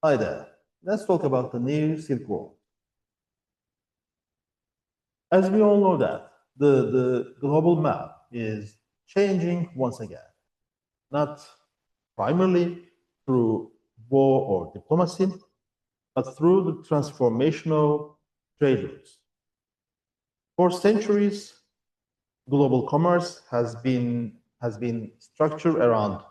Hi there. Let's talk about the new Silk Road. As we all know that the global map is changing once again, not primarily through war or diplomacy, but through the transformational trade routes. For centuries, global commerce has been structured around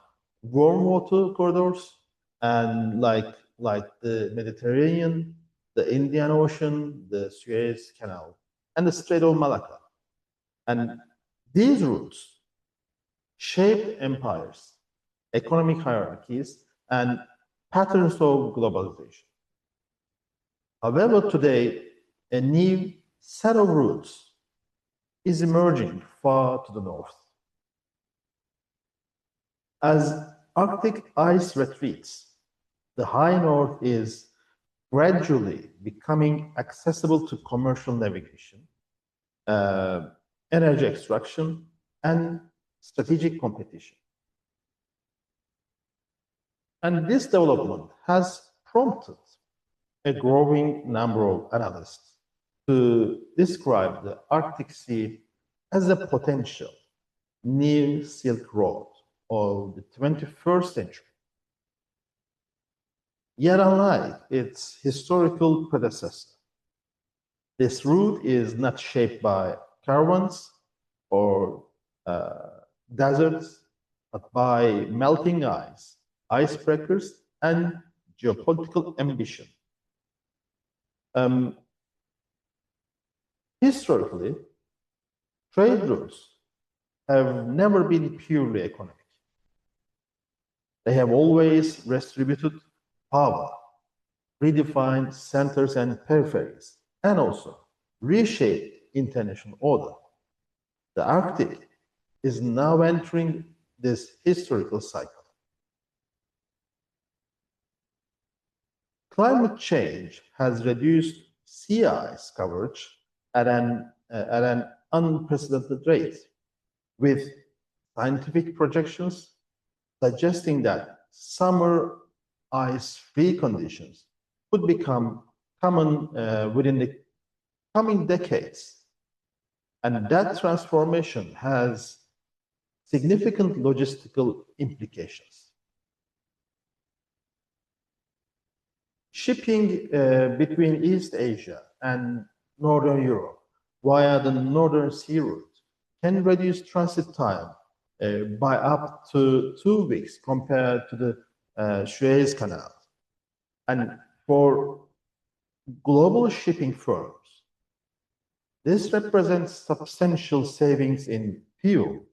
warm water corridors and like the Mediterranean, the Indian Ocean, the Suez Canal, and the Strait of Malacca. And these routes shaped empires, economic hierarchies, and patterns of globalization. However, today, a new set of routes is emerging far to the north. As Arctic ice retreats, the high north is gradually becoming accessible to commercial navigation, energy extraction, and strategic competition. And this development has prompted a growing number of analysts to describe the Arctic Sea as a potential new Silk Road of the 21st century. Yet unlike its historical predecessor, this route is not shaped by caravans or deserts, but by melting ice, icebreakers, and geopolitical ambition. Historically, trade routes have never been purely economic. They have always redistributed power, redefined centers and peripheries, and also reshaped international order. The Arctic is now entering this historical cycle. Climate change has reduced sea ice coverage at an unprecedented rate, with scientific projections suggesting that summer ice-free conditions could become common within the coming decades. And that transformation has significant logistical implications. Shipping between East Asia and Northern Europe via the Northern Sea Route can reduce transit time by up to 2 weeks compared to the Suez Canal. And for global shipping firms, this represents substantial savings in fuel,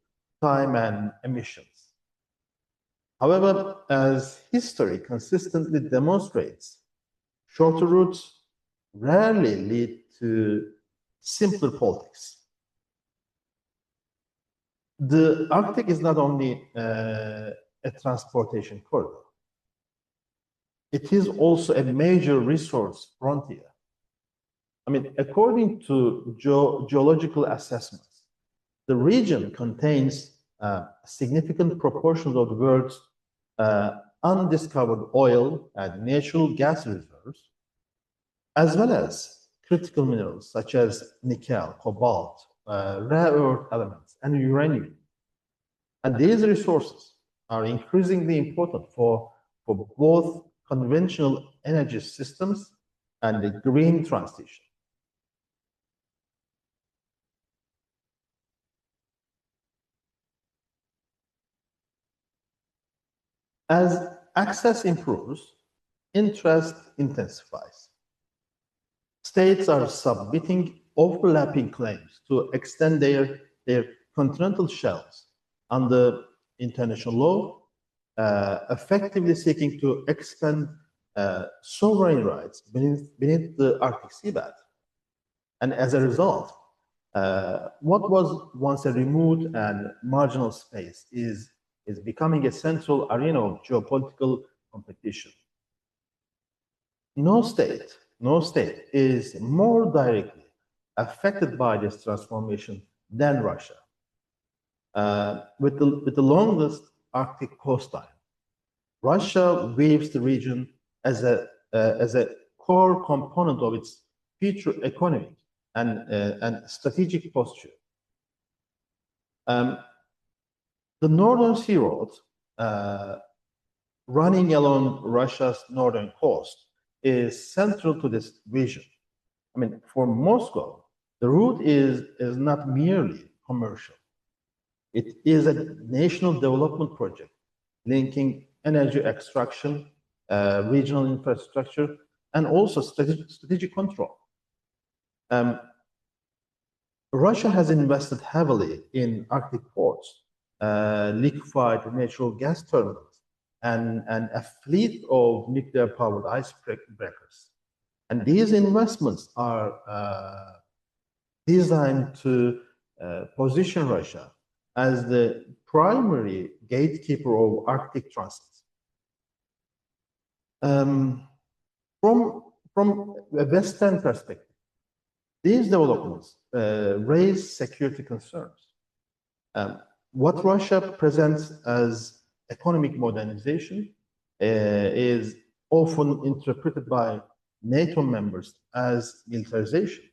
time, and emissions. However, as history consistently demonstrates, shorter routes rarely lead to simpler politics. The Arctic is not only a transportation corridor, it is also a major resource frontier. I mean, according to geological assessments, the region contains significant proportions of the world's undiscovered oil and natural gas reserves, as well as critical minerals such as nickel, cobalt, rare earth elements, and uranium. And these resources are increasingly important for both conventional energy systems and the green transition. As access improves, interest intensifies. States are submitting overlapping claims to extend their continental shelves under international law, effectively seeking to expand sovereign rights beneath the Arctic seabed. And as a result, what was once a remote and marginal space is becoming a central arena of geopolitical competition. No state is more directly affected by this transformation than Russia. With the longest Arctic coastline, Russia views the region as a as a core component of its future economic and strategic posture. The Northern Sea Road, running along Russia's northern coast, is central to this vision. I mean, for Moscow, the route is not merely commercial. It is a national development project linking energy extraction, regional infrastructure, and also strategic control. Russia has invested heavily in Arctic ports, liquefied natural gas terminals, and a fleet of nuclear-powered icebreakers. And these investments are designed to position Russia as the primary gatekeeper of Arctic transit. From a Western perspective, these developments raise security concerns. What Russia presents as economic modernization is often interpreted by NATO members as militarization.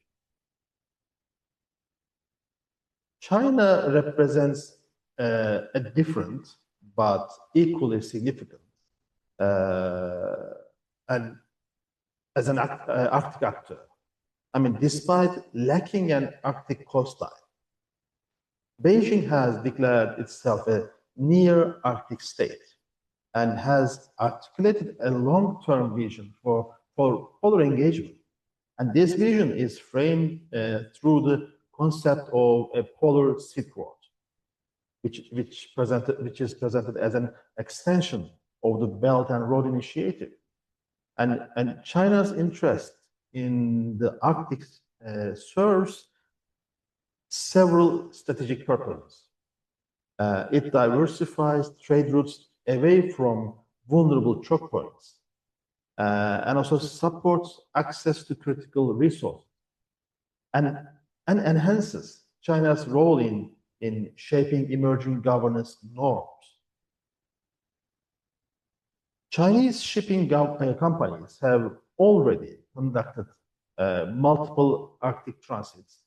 China represents a different but equally significant and as an Arctic actor. I mean, despite lacking an Arctic coastline, Beijing has declared itself a near-Arctic state and has articulated a long-term vision for polar engagement. And this vision is framed through the concept of a polar Silk Road, which is presented as an extension of the Belt and Road Initiative. And China's interest in the Arctic serves several strategic purposes. It diversifies trade routes away from vulnerable choke points and also supports access to critical resources and enhances China's role in shaping emerging governance norms. Chinese shipping companies have already conducted multiple Arctic transits,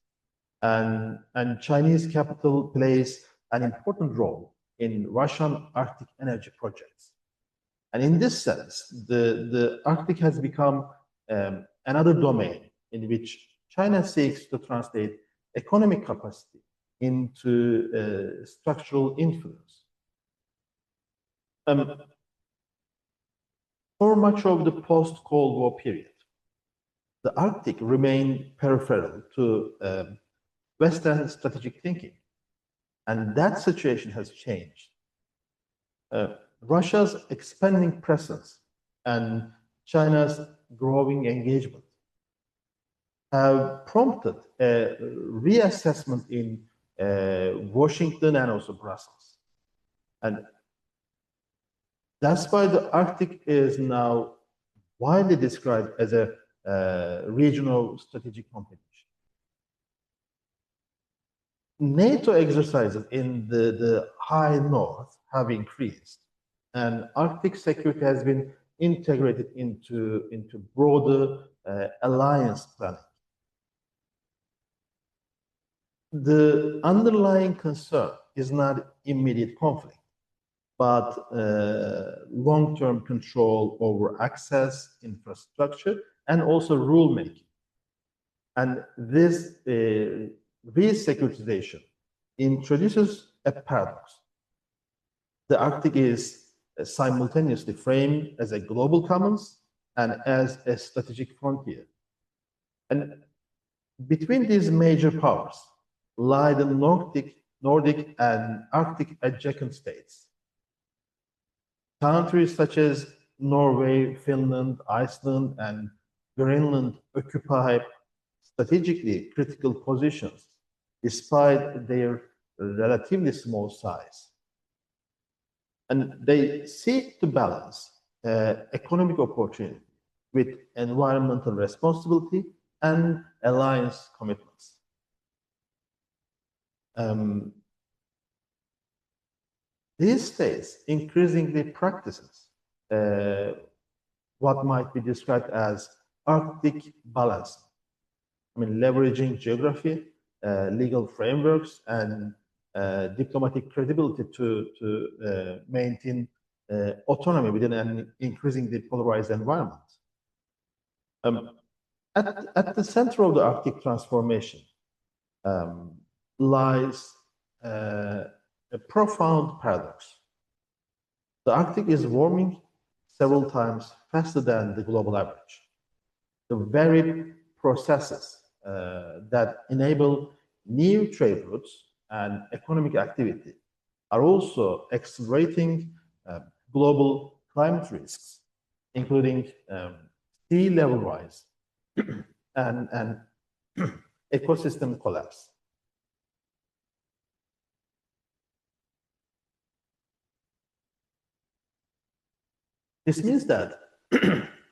and Chinese capital plays an important role in Russian Arctic energy projects. And in this sense, the Arctic has become another domain in which China seeks to translate economic capacity into structural influence. For much of the post-Cold War period, the Arctic remained peripheral to Western strategic thinking, and that situation has changed. Russia's expanding presence and China's growing engagement have prompted a reassessment in Washington and also Brussels. And that's why the Arctic is now widely described as a regional strategic competition. NATO exercises in the high north have increased, and Arctic security has been integrated into broader alliance planning. The underlying concern is not immediate conflict, but long-term control over access, infrastructure, and also rulemaking. And this re-securitization introduces a paradox. The Arctic is simultaneously framed as a global commons and as a strategic frontier. And between these major powers lie the Nordic and Arctic adjacent states. Countries such as Norway, Finland, Iceland, and Greenland occupy strategically critical positions despite their relatively small size. And they seek to balance economic opportunity with environmental responsibility and alliance commitments. These states increasingly practices what might be described as Arctic balancing. I mean, leveraging geography, legal frameworks, and diplomatic credibility to maintain autonomy within an increasingly polarized environment. At the center of the Arctic transformation lies a profound paradox. The Arctic is warming several times faster than the global average. The very processes that enable new trade routes and economic activity are also accelerating global climate risks, including sea level rise and ecosystem collapse. This means that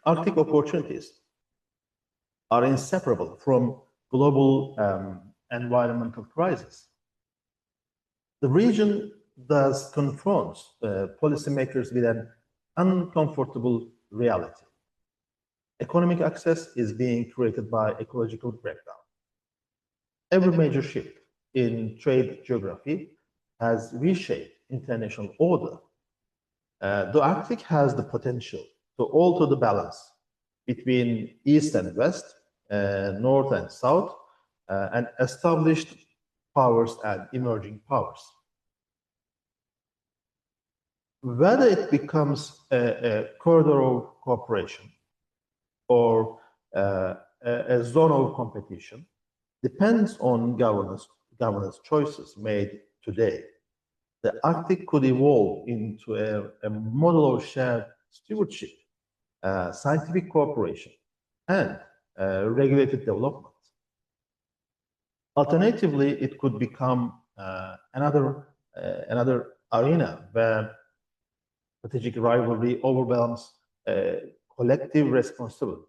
Arctic opportunities are inseparable from global environmental crisis. The region thus confronts policymakers with an uncomfortable reality. Economic access is being created by ecological breakdown. Every major shift in trade geography has reshaped international order. The Arctic has the potential to alter the balance between East and West, North and South, and established powers and emerging powers. Whether it becomes a corridor of cooperation or a zone of competition depends on governance choices made today. The Arctic could evolve into a model of shared stewardship, scientific cooperation, and regulated development. Alternatively, it could become another arena where strategic rivalry overwhelms collective responsibility.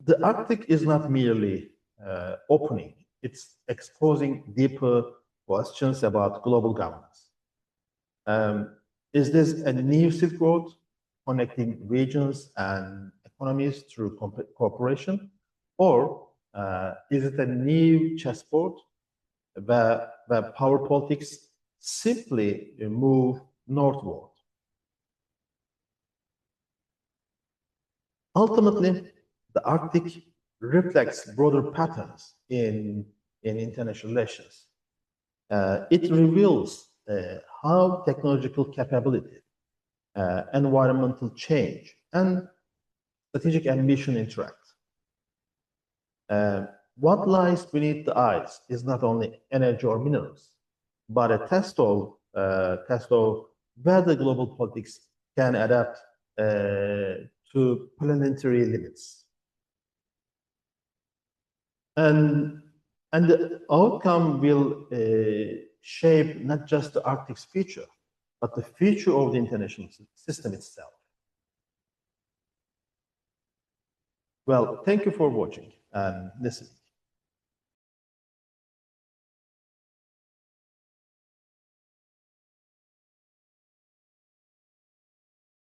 The Arctic is not merely opening, it's exposing deeper questions about global governance. Is this a new Silk Road connecting regions and economies through cooperation? Or is it a new chessboard where power politics simply move northward? Ultimately, the Arctic reflects broader patterns in international relations. It reveals how technological capability, environmental change, and strategic ambition interact. What lies beneath the ice is not only energy or minerals, but a test of where the global politics can adapt to planetary limits. And the outcome will shape not just the Arctic's future, but the future of the international system itself. Well, thank you for watching and listening.